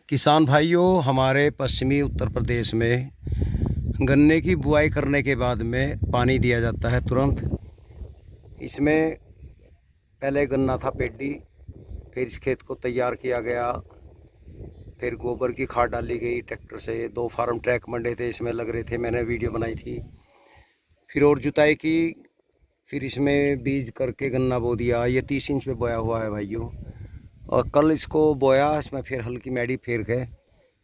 किसान भाइयों, हमारे पश्चिमी उत्तर प्रदेश में गन्ने की बुआई करने के बाद में पानी दिया जाता है तुरंत। इसमें पहले गन्ना था पेडी, फिर इस खेत को तैयार किया गया, फिर गोबर की खाद डाली गई ट्रैक्टर से। 2 फार्म ट्रैक मंडे थे, इसमें लग रहे थे, मैंने वीडियो बनाई थी। फिर और जुताई की, फिर इसमें बीज करके गन्ना बो दिया। ये 30 इंच पे बोया हुआ है भाइयों। और कल इसको बोया, इसमें फिर हल्की मैडी फेर के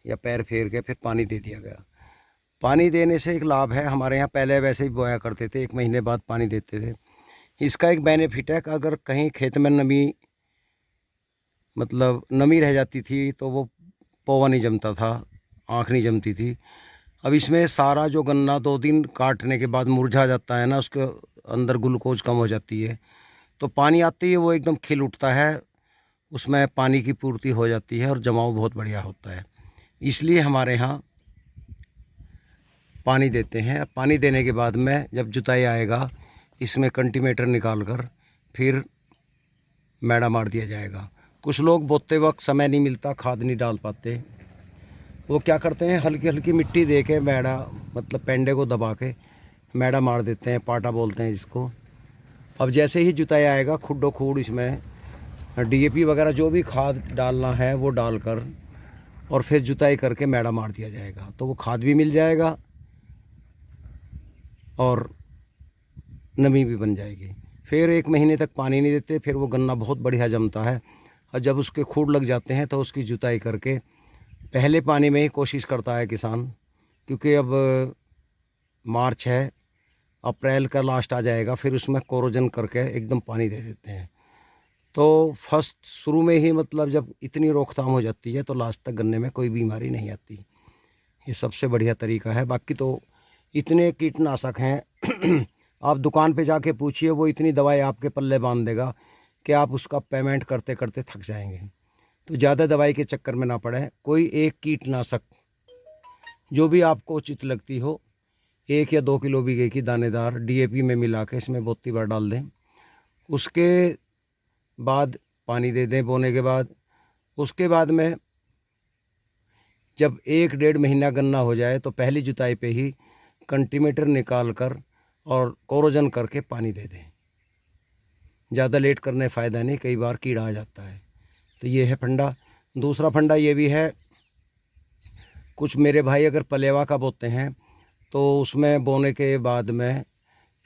या पैर फेर के फिर पानी दे दिया गया। पानी देने से एक लाभ है, हमारे यहाँ पहले वैसे ही बोया करते थे, 1 महीने बाद पानी देते थे। इसका एक बेनिफिट है कि अगर कहीं खेत में नमी रह जाती थी तो वो पौवा नहीं जमता था, आँख नहीं जमती थी। अब इसमें सारा जो गन्ना 2 दिन काटने के बाद मुरझा जाता है ना, उसके अंदर ग्लूकोज कम हो जाती है, तो पानी आते ही वो एकदम खिल उठता है, उसमें पानी की पूर्ति हो जाती है और जमाव बहुत बढ़िया होता है। इसलिए हमारे यहाँ पानी देते हैं। पानी देने के बाद में जब जुताई आएगा, इसमें कल्टीवेटर निकाल कर फिर मैड़ा मार दिया जाएगा। कुछ लोग बोते वक्त समय नहीं मिलता, खाद नहीं डाल पाते, वो क्या करते हैं, हल्की हल्की मिट्टी दे के मैड़ा पेंडे को दबा के मैड़ा मार देते हैं, पाटा बोलते हैं जिसको। अब जैसे ही जुताई आएगा, खुड्डो खूड इसमें डीएपी वगैरह जो भी खाद डालना है वो डालकर और फिर जुताई करके मैड़ा मार दिया जाएगा, तो वो खाद भी मिल जाएगा और नमी भी बन जाएगी। फिर 1 महीने तक पानी नहीं देते, फिर वो गन्ना बहुत बढ़िया जमता है। और जब उसके खूड लग जाते हैं तो उसकी जुताई करके पहले पानी में ही कोशिश करता है किसान, क्योंकि अब मार्च है, अप्रैल का लास्ट आ जाएगा, फिर उसमें कोरोजन करके एकदम पानी दे देते हैं। तो फर्स्ट शुरू में ही जब इतनी रोकथाम हो जाती है तो लास्ट तक गन्ने में कोई बीमारी नहीं आती। ये सबसे बढ़िया तरीका है। बाकी तो इतने कीटनाशक हैं आप दुकान पे जाके पूछिए, वो इतनी दवाई आपके पल्ले बांध देगा कि आप उसका पेमेंट करते करते थक जाएंगे। तो ज़्यादा दवाई के चक्कर में ना पड़े। कोई एक कीटनाशक जो भी आपको उचित लगती हो, 1 या 2 किलो बीघे की दानेदार डीएपी में मिला के इसमें बोत्ती भर डाल दें। उसके बाद पानी दे दें बोने के बाद। उसके बाद में जब 1-1.5 महीना गन्ना हो जाए तो पहली जुताई पे ही कल्टीवेटर निकाल कर और कोरोजन करके पानी दे दें। ज़्यादा लेट करने फ़ायदा नहीं, कई बार कीड़ा आ जाता है। तो ये है फंडा। दूसरा फंडा ये भी है, कुछ मेरे भाई अगर पलेवा का बोते हैं तो उसमें बोने के बाद में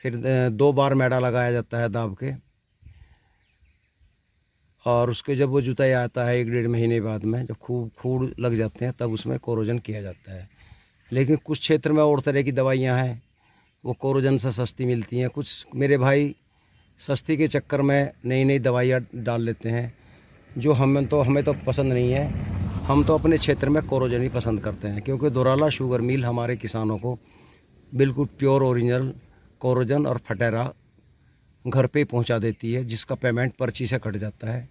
फिर 2 बार मैड़ा लगाया जाता है दाब के, और उसके जब वो जुताई आता है 1-1.5 महीने बाद में, जब खूब खूड़ लग जाते हैं तब उसमें कोरोजन किया जाता है। लेकिन कुछ क्षेत्र में और तरह की दवाइयाँ हैं, वो कोरोजन से सस्ती मिलती हैं। कुछ मेरे भाई सस्ती के चक्कर में नई नई दवाइयाँ डाल लेते हैं, जो हमें तो पसंद नहीं है। हम तो अपने क्षेत्र में कोरोजन ही पसंद करते हैं, क्योंकि दोराला शुगर मिल हमारे किसानों को बिल्कुल प्योर ओरिजिनल कोरोजन और फटेरा घर पे ही पहुंचा देती है, जिसका पेमेंट पर्ची से कट जाता है।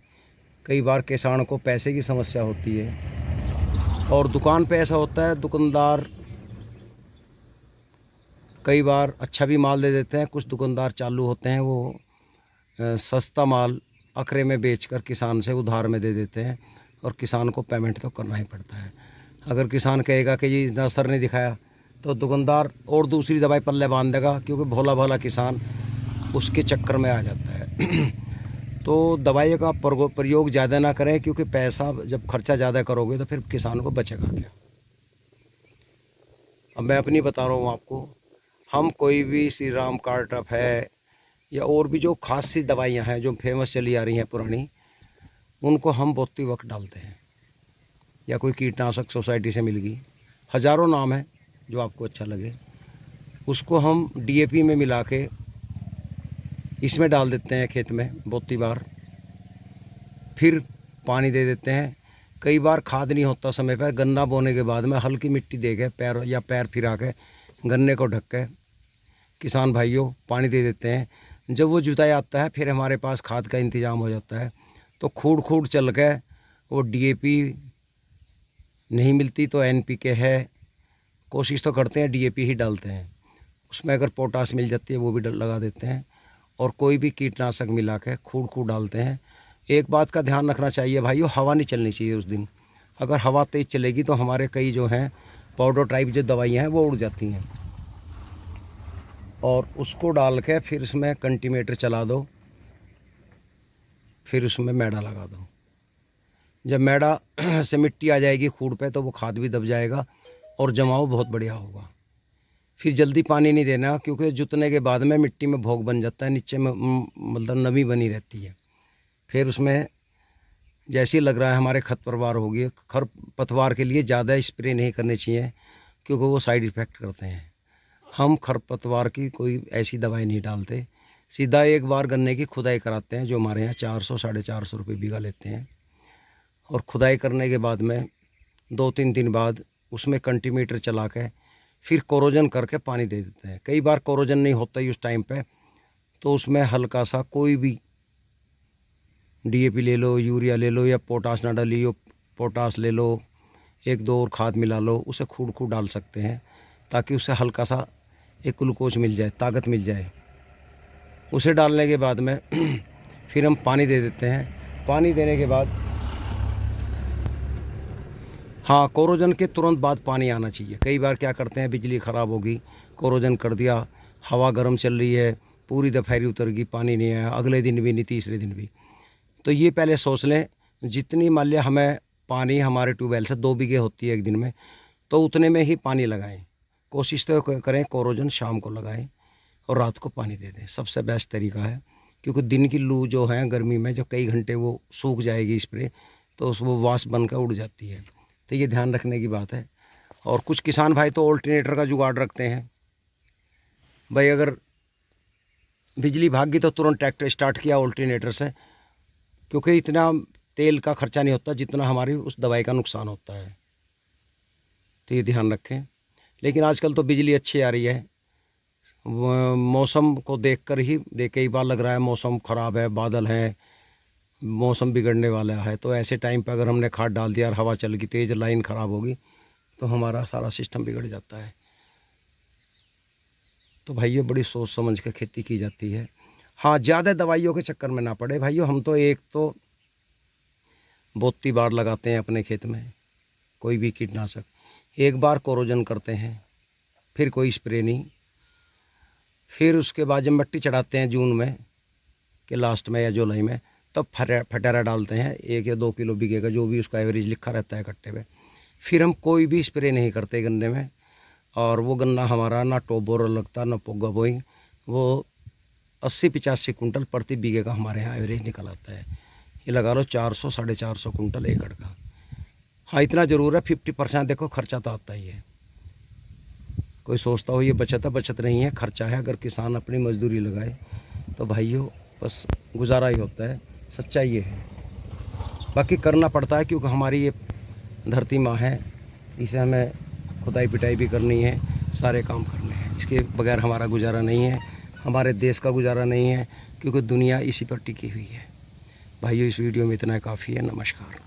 कई बार किसान को पैसे की समस्या होती है, और दुकान पे ऐसा होता है, दुकानदार कई बार अच्छा भी माल दे देते हैं। कुछ दुकानदार चालू होते हैं, वो सस्ता माल अकरे में बेचकर किसान से उधार में दे देते हैं, और किसान को पेमेंट तो करना ही पड़ता है। अगर किसान कहेगा कि ये इतना असर नहीं दिखाया, तो दुकानदार और दूसरी दवाई पल्ले बांध देगा, क्योंकि भोला भाला किसान उसके चक्कर में आ जाता है। तो दवाई का प्रयोग ज़्यादा ना करें, क्योंकि पैसा जब खर्चा ज़्यादा करोगे तो फिर किसान को बचेगा क्या। अब मैं अपनी बता रहा हूँ आपको, हम कोई भी श्री राम कार्टअप है या और भी जो खास सी दवाइयाँ हैं जो फेमस चली आ रही हैं पुरानी, उनको हम बोते वक्त डालते हैं। या कोई कीटनाशक सोसाइटी से मिल गई, हज़ारों नाम है, जो आपको अच्छा लगे उसको हम डीएपी में मिला के इसमें डाल देते हैं खेत में बोती बार, फिर पानी दे देते हैं। कई बार खाद नहीं होता समय पर, गन्ना बोने के बाद में हल्की मिट्टी दे के पैर फिरा के गन्ने को ढक के किसान भाइयों पानी दे देते हैं। जब वो जुताई आता है, फिर हमारे पास खाद का इंतज़ाम हो जाता है। तो खूड़ खूड़ चल के वो डीएपी नहीं मिलती तो एनपीके है, कोशिश तो करते हैं डीएपी ही डालते हैं। उसमें अगर पोटास मिल जाती है वो भी लगा देते हैं, और कोई भी कीटनाशक मिला के खूड़ खूड़ डालते हैं। एक बात का ध्यान रखना चाहिए भाइयों, हवा नहीं चलनी चाहिए उस दिन। अगर हवा तेज़ चलेगी तो हमारे कई जो हैं पाउडर टाइप जो दवाइयाँ हैं वो उड़ जाती हैं। और उसको डाल के फिर उसमें कल्टीवेटर चला दो, फिर उसमें मैडा लगा दो। जब मैडा से मिट्टी आ जाएगी खूड़ पे तो वो खाद भी दब जाएगा और जमाव बहुत बढ़िया होगा। फिर जल्दी पानी नहीं देना, क्योंकि जुतने के बाद में मिट्टी में भोग बन जाता है, नीचे में मतलब नमी बनी रहती है। फिर उसमें जैसे ही लग रहा है हमारे खरपतवार होगी, खरपतवार के लिए ज़्यादा स्प्रे नहीं करने चाहिए क्योंकि वो साइड इफ़ेक्ट करते हैं। हम खरपतवार की कोई ऐसी दवाई नहीं डालते, सीधा एक बार गन्ने की खुदाई कराते हैं, जो हमारे यहाँ 400 साढ़े 400 रुपये बीघा लेते हैं। और खुदाई करने के बाद में 2-3 दिन बाद उसमें कल्टीवेटर चला के फिर कोरोजन करके पानी दे देते हैं। कई बार कोरोजन नहीं होता ही उस टाइम पे, तो उसमें हल्का सा कोई भी DAP ले लो, यूरिया ले लो, या पोटाश ना डाली हो पोटाश ले लो, 1-2 और खाद मिला लो, उसे खूड़ डाल सकते हैं ताकि उसे हल्का सा एक ग्लूकोज मिल जाए, ताकत मिल जाए। उसे डालने के बाद में फिर हम पानी दे देते हैं। पानी देने के बाद हाँ, कोरोजन के तुरंत बाद पानी आना चाहिए। कई बार क्या करते हैं, बिजली ख़राब होगी, कोरोजन कर दिया, हवा गर्म चल रही है, पूरी दोपहरी उतर गई, पानी नहीं आया, अगले दिन भी नहीं, तीसरे दिन भी। तो ये पहले सोच लें, जितनी मान लिया हमें पानी हमारे ट्यूबवेल से 2 बीघे होती है एक दिन में, तो उतने में ही पानी लगाएं। कोशिश तो करें कोरोजन शाम को लगाएं और रात को पानी दे दें, सबसे बेस्ट तरीका है। क्योंकि दिन की लू जो है गर्मी में, जो कई घंटे वो सूख जाएगी स्प्रे, तो वो वाष्प बनकर उड़ जाती है। तो ये ध्यान रखने की बात है। और कुछ किसान भाई तो ऑल्टरनेटर का जुगाड़ रखते हैं। भाई अगर बिजली भाग गई तो तुरंत ट्रैक्टर स्टार्ट किया ऑल्टरनेटर से, क्योंकि इतना तेल का खर्चा नहीं होता जितना हमारी उस दवाई का नुकसान होता है। तो ये ध्यान रखें। लेकिन आजकल तो बिजली अच्छी आ रही है, मौसम को देखकर ही कई बार लग रहा है मौसम ख़राब है, बादल है, मौसम बिगड़ने वाला है, तो ऐसे टाइम पर अगर हमने खाद डाल दिया और हवा चल गई, तेज़ लाइन ख़राब होगी, तो हमारा सारा सिस्टम बिगड़ जाता है। तो भाइयों बड़ी सोच समझ के खेती की जाती है। हाँ, ज़्यादा दवाइयों के चक्कर में ना पड़े भाइयों। हम तो एक तो बोत्ती बार लगाते हैं अपने खेत में, कोई भी कीटनाशक, एक बार कोरोजन करते हैं, फिर कोई स्प्रे नहीं। फिर उसके बाद जब मिट्टी चढ़ाते हैं जून में के लास्ट में या जुलाई में, तब फटारा डालते हैं 1 या 2 किलो बीघे का, जो भी उसका एवरेज लिखा रहता है कट्टे पे। फिर हम कोई भी स्प्रे नहीं करते गन्ने में, और वो गन्ना हमारा ना टोबोर लगता ना पोगा बोइंग, वो 80-85 कुंटल प्रति बीघे का हमारे यहाँ एवरेज निकल आता है। ये लगा लो 400 साढ़े 400 कुंटल एकड़ का। हाँ, इतना ज़रूर है 50% देखो खर्चा तो आता ही है। कोई सोचता हो ये बचत है, बचत नहीं है, खर्चा है। अगर किसान अपनी मजदूरी लगाए तो भाइयों बस गुजारा ही होता है, सच्चाई ये है। बाकी करना पड़ता है क्योंकि हमारी ये धरती माँ है, इसे हमें खुदाई पिटाई भी करनी है, सारे काम करने हैं। इसके बगैर हमारा गुजारा नहीं है, हमारे देश का गुजारा नहीं है, क्योंकि दुनिया इसी पर टिकी हुई है। भाइयों इस वीडियो में इतना काफ़ी है। नमस्कार।